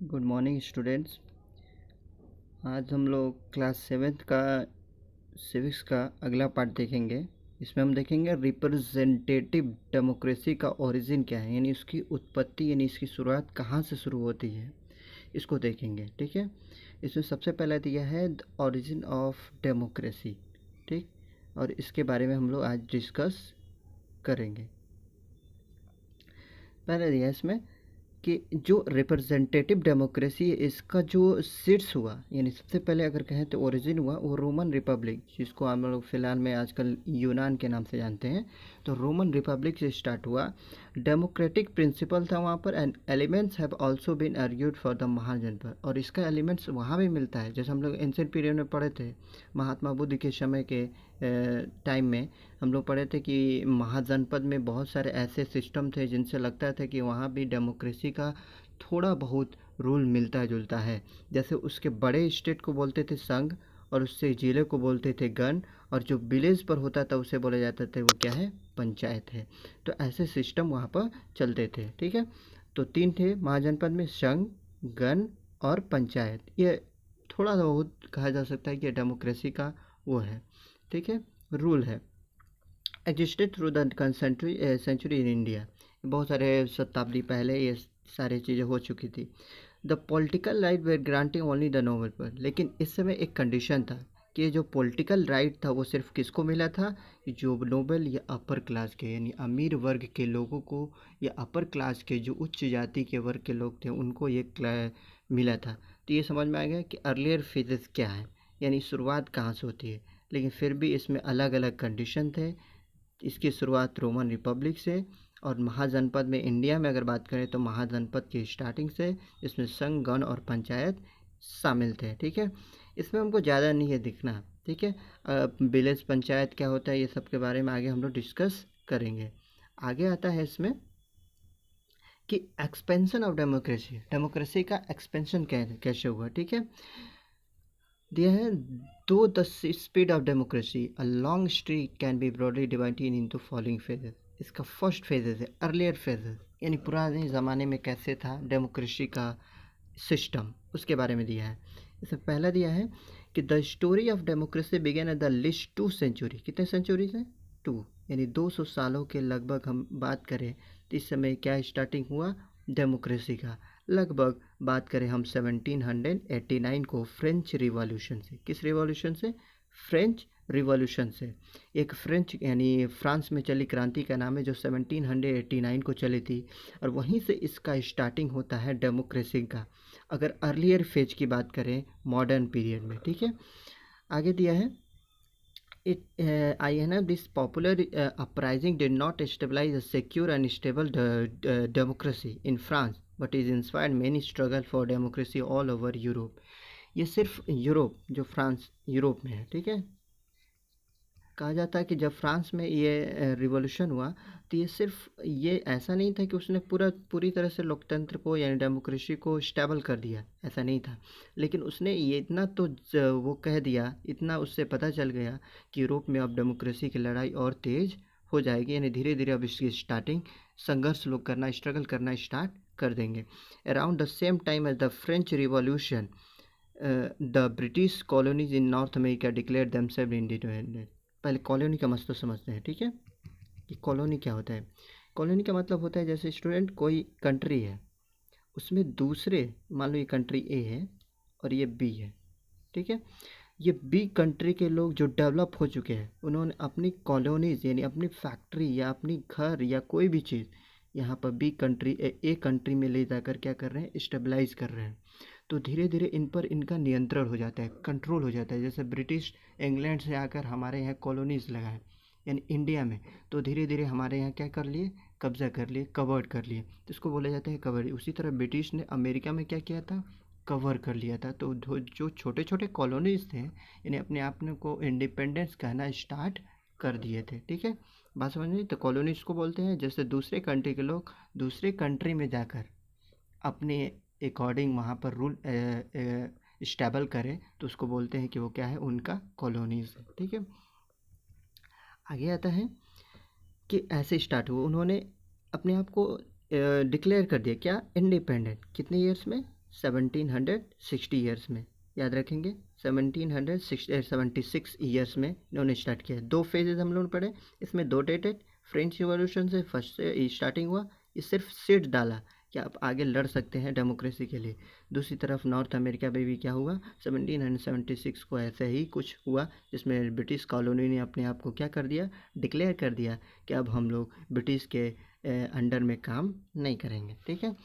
Good morning students. आज हम लोग क्लास सेवेंथ का सिविक्स का अगला पार्ट देखेंगे। इसमें हम देखेंगे रिप्रेजेंटेटिव डेमोक्रेसी का ओरिजिन क्या है, यानी उसकी उत्पत्ति, यानी इसकी शुरुआत कहाँ से शुरू होती है, इसको देखेंगे। ठीक है, इसमें सबसे पहला दिया है द ओरिजिन ऑफ डेमोक्रेसी। ठीक, और इसके बारे में हम लोग आज डिस्कस करेंगे। पहले दिया है इसमें कि जो रिप्रेजेंटेटिव डेमोक्रेसी है, इसका जो सीड्स हुआ, यानी सबसे पहले अगर कहें तो ओरिजिन हुआ वो रोमन रिपब्लिक, जिसको हम लोग फ़िलहाल में आजकल यूनान के नाम से जानते हैं। तो रोमन रिपब्लिक से स्टार्ट हुआ। डेमोक्रेटिक प्रिंसिपल था वहाँ पर, and elements have also been argued for the Mahajanapada, और इसका एलिमेंट्स वहाँ भी मिलता है। जैसे हम लोग एंशिएंट पीरियड में पढ़े थे, महात्मा बुद्ध के समय के टाइम में हम लोग पढ़े थे कि महाजनपद में बहुत सारे ऐसे सिस्टम थे जिनसे लगता था कि वहाँ भी डेमोक्रेसी का थोड़ा बहुत रूल मिलता जुलता है। जैसे उसके बड़े स्टेट को बोलते थे संघ, और उससे ज़िले को बोलते थे गण, और जो विलेज पर होता था उसे बोला जाता था वो क्या है, पंचायत है। तो ऐसे सिस्टम वहाँ पर चलते थे। ठीक है, तो तीन थे महाजनपद में, संघ, गण और पंचायत। ये थोड़ा बहुत कहा जा सकता है कि डेमोक्रेसी का वो है, ठीक है, रूल है। Existed through the century in India, बहुत सारे शताब्दी पहले ये सारी चीज़ें हो चुकी थी। The political right were granting only the noble पर, लेकिन इस समय एक कंडीशन था कि जो पॉलिटिकल राइट था वो सिर्फ किसको मिला था, जो नोबल या अपर क्लास के, यानी अमीर वर्ग के लोगों को, या अपर क्लास के जो उच्च जाति के वर्ग के लोग थे उनको ये मिला था। तो ये समझ में आ गया कि अर्लियर फेजेस क्या है, यानी शुरुआत कहाँ से होती है। लेकिन फिर भी इसमें अलग अलग कंडीशन थे। इसकी शुरुआत रोमन रिपब्लिक से, और महाजनपद में इंडिया में अगर बात करें तो महाजनपद की स्टार्टिंग से, इसमें संघ, गण और पंचायत शामिल थे। ठीक है, इसमें हमको ज़्यादा नहीं है दिखना। ठीक है, विलेज पंचायत क्या होता है ये सब के बारे में आगे हम लोग डिस्कस करेंगे। आगे आता है इसमें कि एक्सपेंशन ऑफ डेमोक्रेसी, डेमोक्रेसी का एक्सपेंशन कैसे हुआ। ठीक है, दिया है दो the speed of democracy a long streak can be broadly divided into following phases. इसका फर्स्ट फेजेस है अर्लियर फेजेस, यानी पुराने ज़माने में कैसे था डेमोक्रेसी का सिस्टम, उसके बारे में दिया है। इसमें पहला दिया है कि the story of democracy began at the last 2 century. कितने सेंचुरी से, 2, यानी 200 सालों के लगभग हम बात करें तो इस समय क्या स्टार्टिंग हुआ डेमोक्रेसी का। लगभग बात करें हम 1789 को फ्रेंच रिवॉल्यूशन से। किस रिवॉल्यूशन से, फ्रेंच रिवॉल्यूशन से। एक फ्रेंच यानी फ्रांस में चली क्रांति का नाम है जो 1789 को चली थी, और वहीं से इसका स्टार्टिंग होता है डेमोक्रेसी का, अगर अर्लियर फेज की बात करें मॉडर्न पीरियड में। ठीक है, आगे दिया है it I know this popular uprising did not stabilize a secure and stable democracy in France, but is inspired many struggle for democracy all over Europe। ये सिर्फ यूरोप, जो फ्रांस यूरोप में है, ठीक है, कहा जाता है कि जब फ्रांस में ये रिवॉल्यूशन हुआ तो ये सिर्फ ये ऐसा नहीं था कि उसने पूरी तरह से लोकतंत्र को यानी डेमोक्रेसी को स्टेबल कर दिया, ऐसा नहीं था। लेकिन उसने ये इतना तो वो कह दिया, इतना उससे पता चल गया कि यूरोप में अब डेमोक्रेसी की लड़ाई और तेज़ हो जाएगी, यानी धीरे धीरे अब इसकी स्टार्टिंग संघर्ष लोग करना, स्ट्रगल करना स्टार्ट कर देंगे। Around the same time as the French revolution the British colonies in North America declare themselves independent. पहले कॉलोनी का मतलब समझते हैं। ठीक है, कि कॉलोनी क्या होता है। कॉलोनी का मतलब होता है जैसे स्टूडेंट कोई कंट्री है, उसमें दूसरे, मान लो ये कंट्री ए है और ये बी है। ठीक है, ये बी कंट्री के लोग जो डेवलप हो चुके हैं उन्होंने अपनी कॉलोनीज़ यानी अपनी फैक्ट्री या अपनी घर या कोई भी चीज़ यहाँ पर बी कंट्री ए कंट्री में ले जाकर क्या कर रहे हैं, स्टेबलाइज कर रहे हैं। तो धीरे धीरे इन पर इनका नियंत्रण हो जाता है, कंट्रोल हो जाता है। जैसे ब्रिटिश इंग्लैंड से आकर हमारे यहाँ कॉलोनीज़ लगाए यानी इंडिया में, तो धीरे धीरे हमारे यहाँ क्या कर लिए, कब्जा कर लिए, कवर्ड कर लिए, तो इसको बोला जाता है कवर्ड। उसी तरह ब्रिटिश ने अमेरिका में क्या किया था, कवर कर लिया था। तो जो छोटे छोटे कॉलोनीज़ थे इन्हें अपने आप को इंडिपेंडेंस कहना स्टार्ट कर दिए थे। ठीक है, बात समझ में। तो कॉलोनीज़ को बोलते हैं जैसे दूसरे कंट्री के लोग दूसरे कंट्री में जाकर अपने अकॉर्डिंग वहाँ पर रूल स्टेबल करें तो उसको बोलते हैं कि वो क्या है, उनका कॉलोनीज़ है। ठीक है, आगे आता है कि ऐसे स्टार्ट हुआ, उन्होंने अपने आप को डिक्लेयर कर दिया क्या, इंडिपेंडेंट। कितने ईयर्स में, 1760 ईयर्स में, याद रखेंगे 1776 ईयर्स में इन्होंने स्टार्ट किया। 2 फेजेज हम लोग पढ़े, इसमें 2 डेटेड। फ्रेंच रिवॉल्यूशन से फर्स्ट से स्टार्टिंग हुआ, ये सिर्फ सीड डाला कि आप आगे लड़ सकते हैं डेमोक्रेसी के लिए। दूसरी तरफ नॉर्थ अमेरिका में भी क्या हुआ, 1776 को ऐसे ही कुछ हुआ जिसमें ब्रिटिश कॉलोनी ने अपने आप को क्या कर दिया, डिक्लेयर कर दिया कि अब हम लोग ब्रिटिश के अंडर में काम नहीं करेंगे। ठीक है,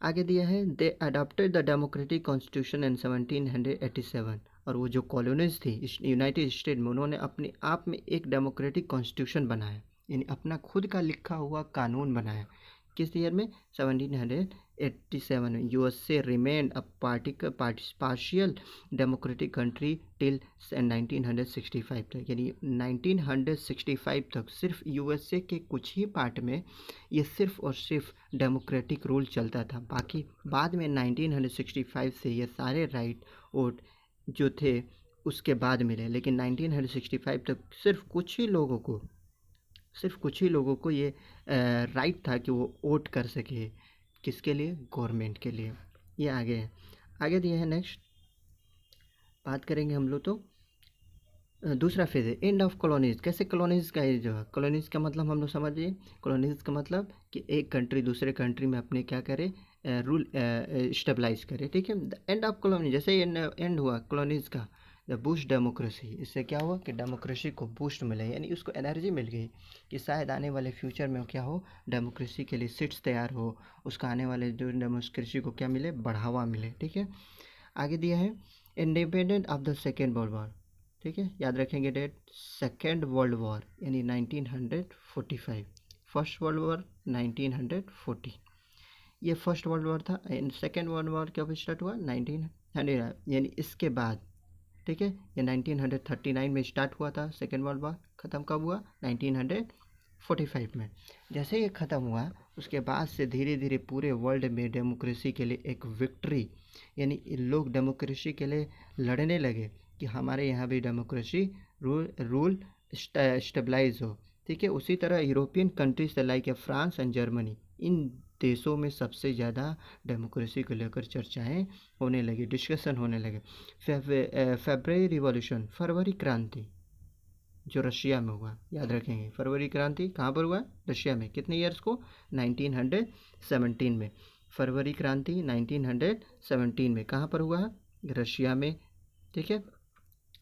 आगे दिया है they adopted the democratic constitution in 1787। और वो जो कॉलोनीज थी यूनाइटेड स्टेट में, उन्होंने अपने आप में एक डेमोक्रेटिक कॉन्स्टिट्यूशन बनाया, यानी अपना खुद का लिखा हुआ कानून बनाया। किस ईयर में, 1787 में। USA remained a partial democratic country till 1965 तक, यानी 1965 तक सिर्फ यूएसए के कुछ ही पार्ट में ये सिर्फ और सिर्फ डेमोक्रेटिक रूल चलता था। बाकी बाद में 1965 से ये सारे राइट वोट जो थे उसके बाद मिले, लेकिन 1965 तक सिर्फ कुछ ही लोगों को ये राइट था कि वो वोट कर सके, किसके लिए, गवर्नमेंट के लिए। ये आगे है, आगे दिया है। नेक्स्ट बात करेंगे हम लोग तो दूसरा फेज है एंड ऑफ कॉलोनीज। कैसे कॉलोनीज का ये जो है, कॉलोनीज का मतलब हम लोग समझिए, कॉलोनीज का मतलब कि एक कंट्री दूसरे कंट्री में अपने क्या करे, रूल स्टेबलाइज करे। ठीक है, द एंड ऑफ कॉलोनी, जैसे ही एंड हुआ कॉलोनीज का, द बूस्ट डेमोक्रेसी, इससे क्या हुआ कि डेमोक्रेसी को बूस्ट मिला, यानी उसको एनर्जी मिल गई कि शायद आने वाले फ्यूचर में क्या हो, डेमोक्रेसी के लिए सीट्स तैयार हो, उसका आने वाले जो डेमोक्रेसी को क्या मिले, बढ़ावा मिले। ठीक है, आगे दिया है independent of the second world war. ठीक है, याद रखेंगे डेट, सेकेंड वर्ल्ड वॉर यानी 1945, फर्स्ट वर्ल्ड वॉर 1940, ये फर्स्ट वर्ल्ड वॉर था। सेकेंड वर्ल्ड वॉर कब स्टार्ट हुआ, 1900, यानी इसके बाद। ठीक है, ये 1939 में स्टार्ट हुआ था सेकेंड वर्ल्ड वॉर, ख़त्म कब हुआ, 1945 में। जैसे ये ख़त्म हुआ उसके बाद से धीरे धीरे पूरे वर्ल्ड में डेमोक्रेसी के लिए एक विक्ट्री, यानी लोग डेमोक्रेसी के लिए लड़ने लगे कि हमारे यहाँ भी डेमोक्रेसी रूल स्टेबलाइज हो। ठीक है, उसी तरह European countries like France and Germany, इन देशों में सबसे ज़्यादा डेमोक्रेसी को लेकर चर्चाएं होने लगी, डिस्कशन होने लगे। फरवरी रिवॉल्यूशन, फरवरी क्रांति जो रशिया में हुआ, याद रखेंगे फरवरी क्रांति कहाँ पर हुआ, रशिया में। कितने ईयर्स को, 1917 में। फरवरी क्रांति 1917 में कहाँ पर हुआ, रशिया में। ठीक है,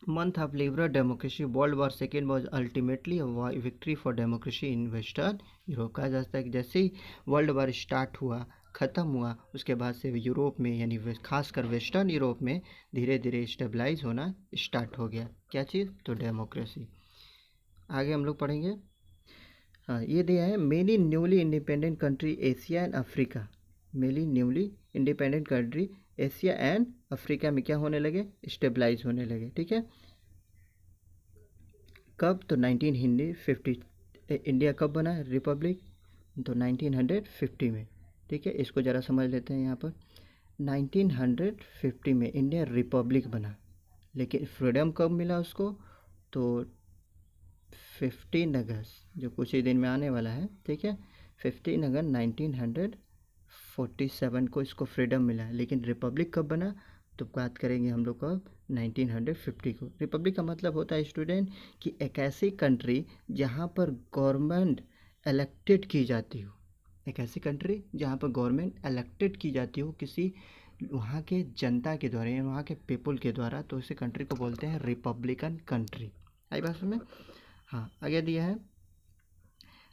month of liberal democracy, world war second was ultimately victory for democracy in western Europe. कहा जाता है कि जैसे ही वर्ल्ड वॉर स्टार्ट हुआ, ख़त्म हुआ, उसके बाद से यूरोप में यानी खासकर वेस्टर्न यूरोप में धीरे धीरे स्टेबलाइज होना स्टार्ट हो गया। क्या चीज़, तो डेमोक्रेसी। आगे हम लोग पढ़ेंगे। हाँ, ये दिया है many newly independent country Asia and Africa, many newly independent country Asia and Africa में क्या होने लगे, स्टेबलाइज होने लगे। ठीक है, कब, तो 1950। इंडिया कब बना रिपब्लिक, तो 1950 में। ठीक है, इसको ज़रा समझ लेते हैं यहाँ पर। 1950 में इंडिया रिपब्लिक बना, लेकिन फ्रीडम कब मिला उसको, तो 15 अगस्त जो कुछ ही दिन में आने वाला है। ठीक है, 15 अगस्त 1947 को इसको फ्रीडम मिला, लेकिन रिपब्लिक कब बना, तो बात करेंगे हम लोग कब, 1950 को। रिपब्लिक का मतलब होता है स्टूडेंट कि एक ऐसी कंट्री जहाँ पर गवर्नमेंट इलेक्टेड की जाती हो, एक ऐसी कंट्री जहाँ पर गवर्नमेंट इलेक्टेड की जाती हो किसी वहाँ के जनता के द्वारा या वहाँ के पीपल के द्वारा, तो इसे कंट्री को बोलते हैं रिपब्लिकन कंट्री। आई बात में। हाँ, आगे दिया है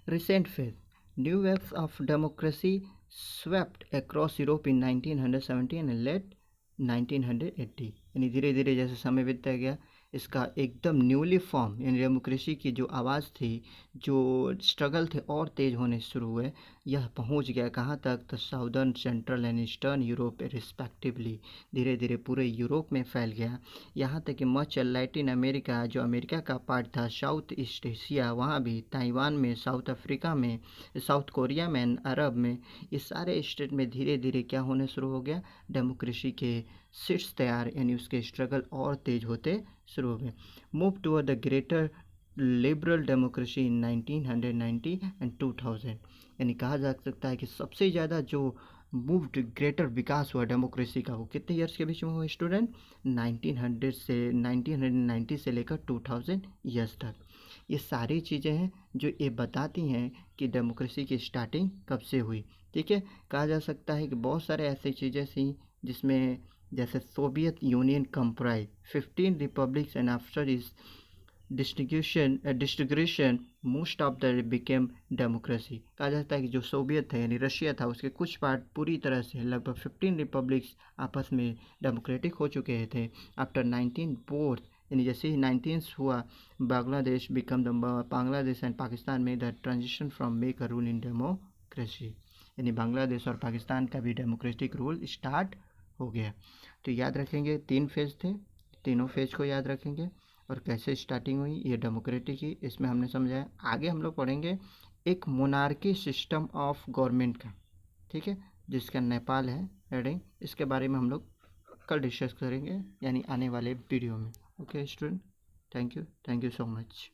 recent phase, new waves of democracy swept across Europe in 1970 and let 1980, यानी धीरे धीरे जैसे समय बीतता गया इसका एकदम न्यूली फॉर्म यानी डेमोक्रेसी की जो आवाज़ थी, जो स्ट्रगल थे और तेज़ होने शुरू हुए। यह पहुंच गया कहाँ तक, तो southern, central and eastern Europe respectively, धीरे धीरे पूरे यूरोप में फैल गया। यहाँ तक कि मच लैटिन अमेरिका जो अमेरिका का पार्ट था, साउथ ईस्ट एशिया वहाँ भी, ताइवान में, साउथ अफ्रीका में, साउथ कोरिया में, अरब में, ये सारे स्टेट में धीरे धीरे क्या होने शुरू हो गया, डेमोक्रेसी के सीट्स तैयार यानी उसके स्ट्रगल और तेज होते शुरू हो गए। Move toward the greater liberal democracy in 1990 and 2000, यानी कहा जा सकता है कि सबसे ज़्यादा जो मूव्ड ग्रेटर विकास हुआ डेमोक्रेसी का, वो कितने ईयर्स के बीच में हुआ स्टूडेंट? 1900 से 1990 से लेकर 2000 ईयर्स तक। ये सारी चीज़ें हैं जो ये बताती हैं कि डेमोक्रेसी की स्टार्टिंग कब से हुई। ठीक है, कहा जा सकता है कि बहुत सारे ऐसी चीज़ें थी जिसमें, जैसे Soviet Union comprise 15 republics and after is disintegration most of the became democracy. कहा जाता है कि जो सोवियत है यानी रशिया था, उसके कुछ पार्ट पूरी तरह से लगभग 15 रिपब्लिक्स आपस में डेमोक्रेटिक हो चुके थे। आफ्टर 19 यानी जैसे ही 19 हुआ, Bangladesh became the Bangladesh and Pakistan में the transition from make a rule in democracy, यानी बांग्लादेश और पाकिस्तान का भी डेमोक्रेटिक रूल स्टार्ट हो गया। तो याद रखेंगे 3 फेज़ थे, तीनों फेज़ को याद रखेंगे और कैसे स्टार्टिंग हुई ये डेमोक्रेटिक की, इसमें हमने समझाया। आगे हम लोग पढ़ेंगे एक मोनार्की सिस्टम ऑफ गवर्नमेंट का, ठीक है, जिसका नेपाल है हेडिंग, इसके बारे में हम लोग कल डिस्कस करेंगे यानी आने वाले वीडियो में। Okay student, thank you so much.